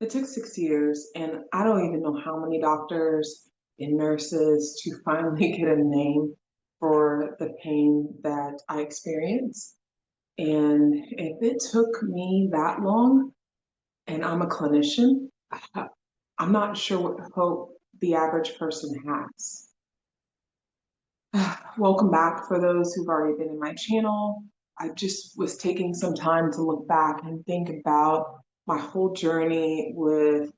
It took 6 years, and I don't even know how many doctors and nurses to finally get a name for the pain that I experienced. And if it took me that long, and I'm a clinician, I'm not sure what hope the average person has. Welcome back for those who've already been in my channel. I just was taking some time to look back and think about my whole journey with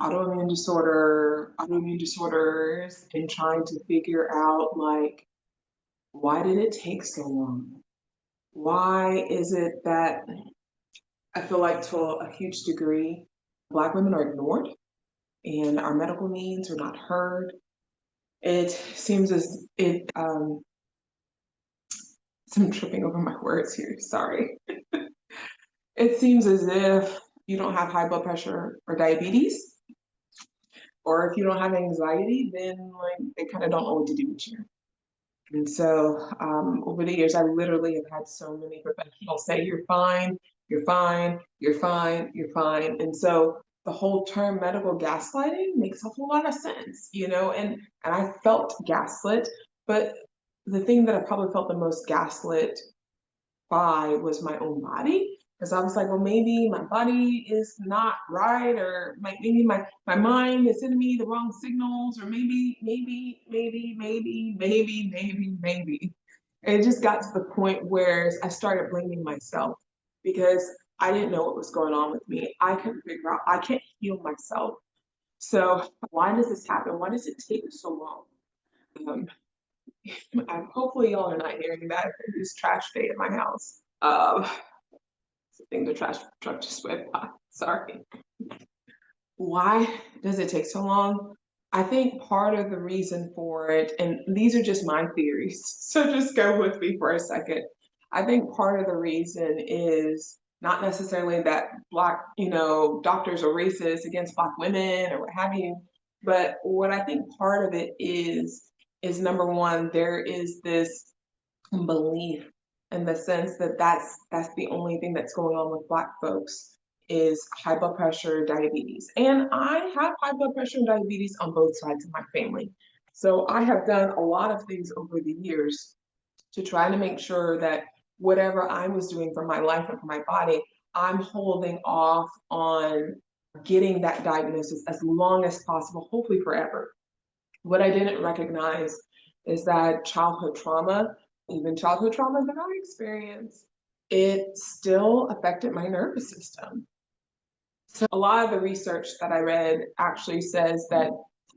autoimmune disorders, and trying to figure out like, why did it take so long? Why is it that I feel like to a huge degree, Black women are ignored and our medical needs are not heard? It seems as it I'm tripping over my words here, sorry. It seems as if you don't have high blood pressure or diabetes, or if you don't have anxiety, then like they kind of don't know what to do with you. And so over the years, I literally have had so many professionals say, "You're fine, you're fine, you're fine, you're fine." And so the whole term medical gaslighting makes a whole lot of sense, and I felt gaslit, but the thing that I probably felt the most gaslit by was my own body. Because I was like, well, maybe my body is not right, or maybe my mind is sending me the wrong signals, or maybe. And it just got to the point where I started blaming myself because I didn't know what was going on with me. I couldn't figure out, I can't heal myself. So why does this happen? Why does it take so long? Um, Hopefully y'all are not hearing that. There's trash day at my house. I think the trash truck just went by. Sorry. Why does it take so long? I think part of the reason for it, and these are just my theories, so just go with me for a second. I think part of the reason is not necessarily that Black, doctors are racist against Black women or what have you, but what I think part of it is number one, there is this belief in the sense that that's the only thing that's going on with Black folks is high blood pressure, diabetes. And I have high blood pressure and diabetes on both sides of my family. So I have done a lot of things over the years to try to make sure that whatever I was doing for my life and for my body, I'm holding off on getting that diagnosis as long as possible, hopefully forever. What I didn't recognize is that childhood trauma, even childhood trauma that I experienced, it still affected my nervous system. So a lot of the research that I read actually says that,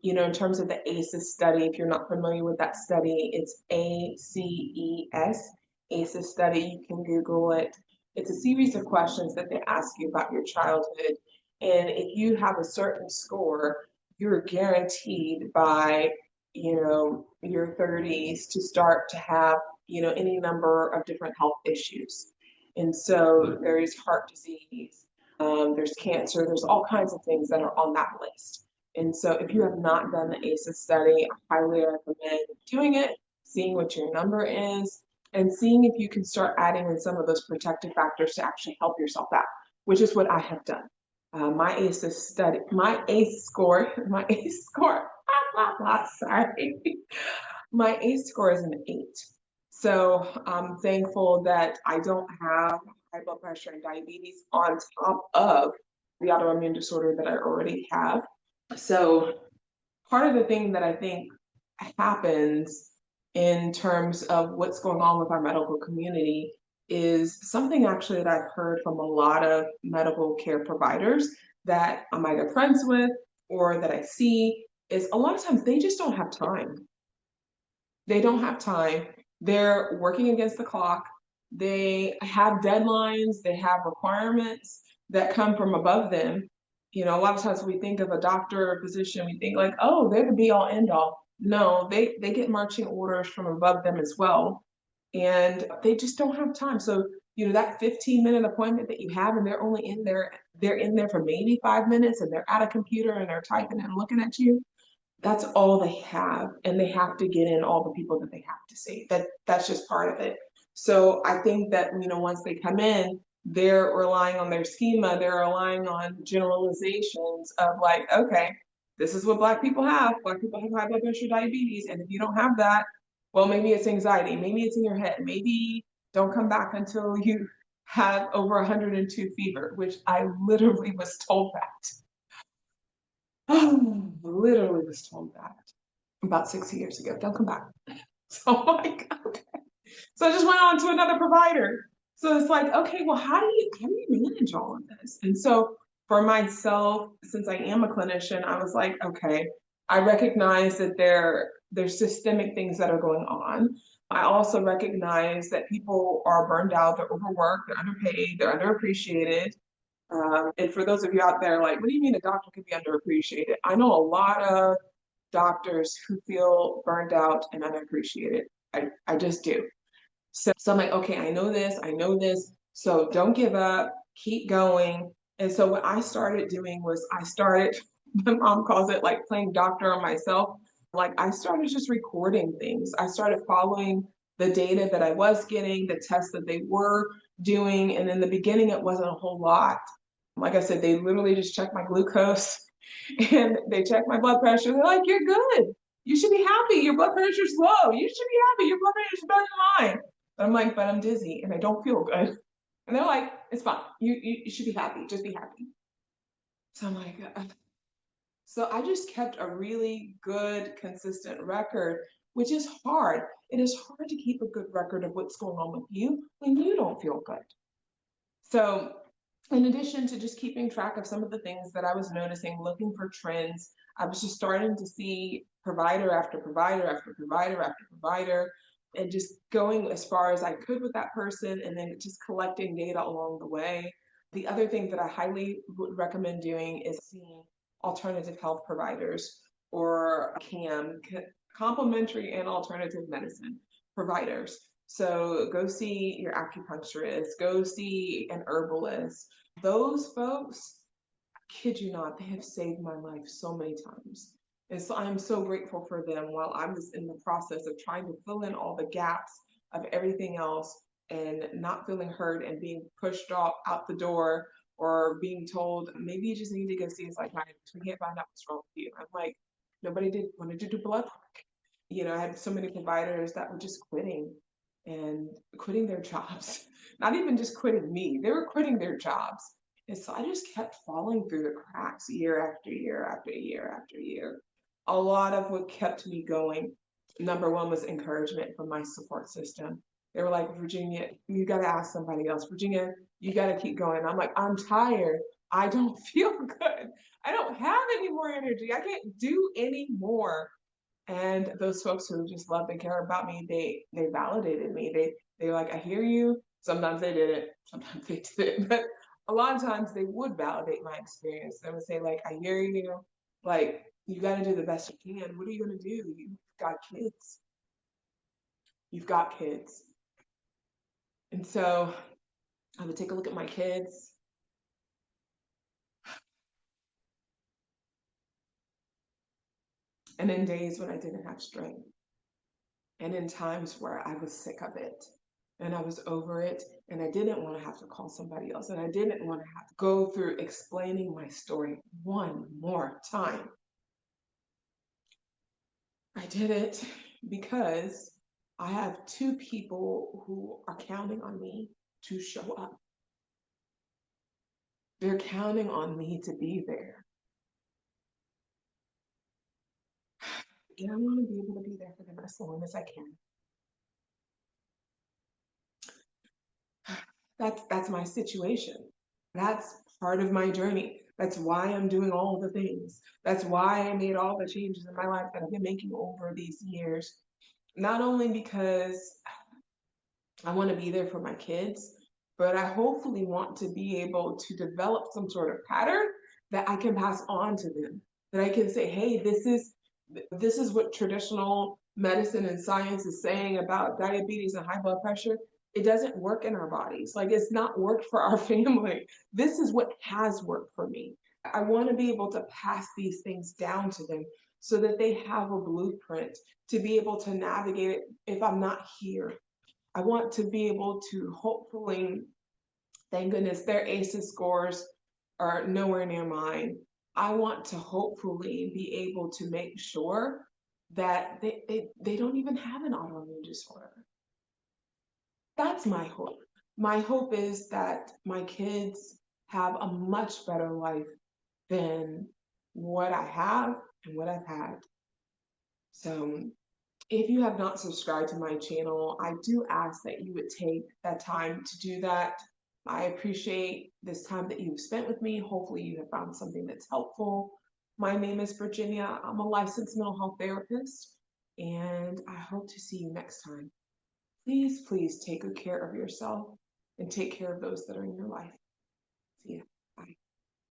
in terms of the ACEs study, if you're not familiar with that study, it's ACES, ACEs study. You can Google it. It's a series of questions that they ask you about your childhood. And if you have a certain score, you're guaranteed by, your 30s to start to have, any number of different health issues. And so there is heart disease, there's cancer, there's all kinds of things that are on that list. And so if you have not done the ACEs study, I highly recommend doing it, seeing what your number is, and seeing if you can start adding in some of those protective factors to actually help yourself out, which is what I have done. My ACEs study, my ACE score, my ACE score, sorry, my ACE score is an 8. So I'm thankful that I don't have high blood pressure and diabetes on top of the autoimmune disorder that I already have. So part of the thing that I think happens in terms of what's going on with our medical community is something actually that I've heard from a lot of medical care providers that I'm either friends with or that I see, is a lot of times they just don't have time. They don't have time. They're working against the clock. They have deadlines. They have requirements that come from above them. A lot of times we think of a doctor or physician, we think like, oh, they're the be all end all. No, they get marching orders from above them as well. And they just don't have time. So, that 15-minute appointment that you have, and they're in there for maybe 5 minutes, and they're at a computer and they're typing and looking at you. That's all they have, and they have to get in all the people that they have to see. That's just part of it. So I think that, once they come in, they're relying on their schema, they're relying on generalizations of like, okay, this is what Black people have. Black people have high blood pressure, diabetes, and if you don't have that, well, maybe it's anxiety, maybe it's in your head, maybe don't come back until you have over 102 fever, which I literally was told that. Literally was told that about 6 years ago. Don't come back. So I'm like, okay. So I just went on to another provider. So it's like, okay, well, how do you manage all of this? And so for myself, since I am a clinician, I was like, okay, I recognize that there's systemic things that are going on. I also recognize that people are burned out, they're overworked, they're underpaid, they're underappreciated. And for those of you out there, like, what do you mean a doctor could be underappreciated? I know a lot of doctors who feel burned out and unappreciated. I just do. So I'm like, okay, I know this. So don't give up, keep going. And so what I started doing was my mom calls it like playing doctor on myself. Like I started just recording things. I started following the data that I was getting, the tests that they were doing. And in the beginning, it wasn't a whole lot. Like I said, they literally just checked my glucose and they checked my blood pressure. They're like, you're good. You should be happy. Your blood pressure's low. You should be happy. Your blood pressure's better than mine. But I'm like, but I'm dizzy and I don't feel good. And they're like, it's fine. You should be happy. Just be happy. So I'm like, so I just kept a really good, consistent record, which is hard. It is hard to keep a good record of what's going on with you when you don't feel good. So in addition to just keeping track of some of the things that I was noticing, looking for trends, I was just starting to see provider after provider after provider after provider, and just going as far as I could with that person and then just collecting data along the way. The other thing that I highly would recommend doing is seeing alternative health providers or complementary and alternative medicine providers. So go see your acupuncturist, go see an herbalist. Those folks, I kid you not, they have saved my life so many times. And so I'm so grateful for them while I was in the process of trying to fill in all the gaps of everything else and not feeling heard and being pushed out the door or being told, maybe you just need to go see a psychiatrist. We can't find out what's wrong with you. I'm like, nobody did wanted to do blood work. I had so many providers that were just quitting their jobs. Not even just quitting me, they were quitting their jobs. And so I just kept falling through the cracks year after year after year after year. A lot of what kept me going, number one, was encouragement from my support system. They were like, Virginia, you got to ask somebody else. Virginia, you got to keep going. I'm like, I'm tired. I don't feel good. I don't have any more energy. I can't do any more. And those folks who just love and care about me, they validated me. They're like, I hear you. Sometimes they did it, sometimes they didn't. But a lot of times they would validate my experience. They would say, like, I hear you, like, you gotta do the best you can. What are you gonna do? You've got kids. You've got kids. And so I would take a look at my kids. And in days when I didn't have strength, and in times where I was sick of it and I was over it and I didn't want to have to call somebody else and I didn't want to have to go through explaining my story one more time. I did it because I have two people who are counting on me to show up. They're counting on me to be there. And I want to be able to be there for them as long as I can. That's my situation. That's part of my journey. That's why I'm doing all the things. That's why I made all the changes in my life that I've been making over these years. Not only because I want to be there for my kids, but I hopefully want to be able to develop some sort of pattern that I can pass on to them. That I can say, hey, this is what traditional medicine and science is saying about diabetes and high blood pressure. It doesn't work in our bodies. Like it's not worked for our family. This is what has worked for me. I want to be able to pass these things down to them so that they have a blueprint to be able to navigate it if I'm not here. I want to be able to hopefully Thank goodness their ACEs scores are nowhere near mine. I want to hopefully be able to make sure that they don't even have an autoimmune disorder. That's my hope. My hope is that my kids have a much better life than what I have and what I've had. So if you have not subscribed to my channel, I do ask that you would take that time to do that. I appreciate this time that you've spent with me. Hopefully you have found something that's helpful. My name is Virginia. I'm a licensed mental health therapist, and I hope to see you next time. Please, please take good care of yourself and take care of those that are in your life. See ya.